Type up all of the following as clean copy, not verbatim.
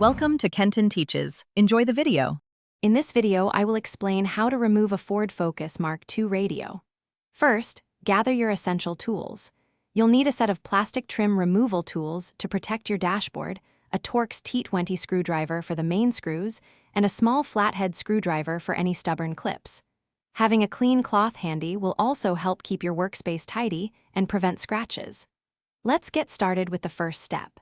Welcome to Kenton Teaches. Enjoy the video. In this video, I will explain how to remove a Ford Focus Mk2 radio. First, gather your essential tools. You'll need a set of plastic trim removal tools to protect your dashboard, a Torx T20 screwdriver for the main screws, and a small flathead screwdriver for any stubborn clips. Having a clean cloth handy will also help keep your workspace tidy and prevent scratches. Let's get started with the first step.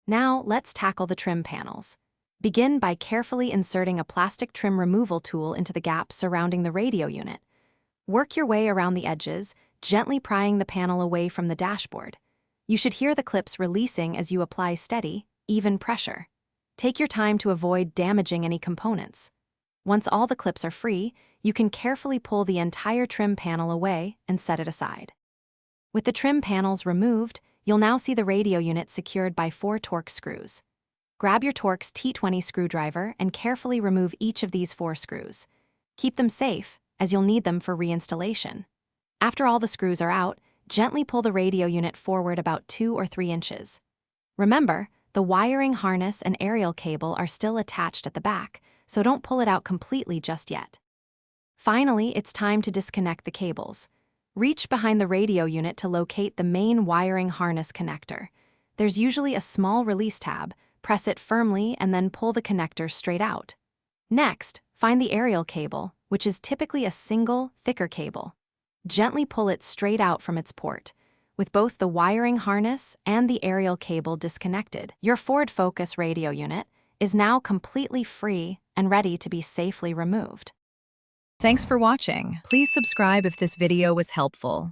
Now, let's tackle the trim panels. Begin by carefully inserting a plastic trim removal tool into the gaps surrounding the radio unit. Work your way around the edges, gently prying the panel away from the dashboard. You should hear the clips releasing as you apply steady, even pressure. Take your time to avoid damaging any components. Once all the clips are free, you can carefully pull the entire trim panel away and set it aside. With the trim panels removed, you'll now see the radio unit secured by 4 Torx screws. Grab your Torx T20 screwdriver and carefully remove each of these 4 screws. Keep them safe, as you'll need them for reinstallation. After all the screws are out, gently pull the radio unit forward about 2 or 3 inches. Remember, the wiring harness and aerial cable are still attached at the back, so don't pull it out completely just yet. Finally, it's time to disconnect the cables. Reach behind the radio unit to locate the main wiring harness connector. There's usually a small release tab. Press it firmly and then pull the connector straight out. Next, find the aerial cable, which is typically a single, thicker cable. Gently pull it straight out from its port. With both the wiring harness and the aerial cable disconnected, your Ford Focus radio unit is now completely free and ready to be safely removed. Thanks for watching. Please subscribe if this video was helpful.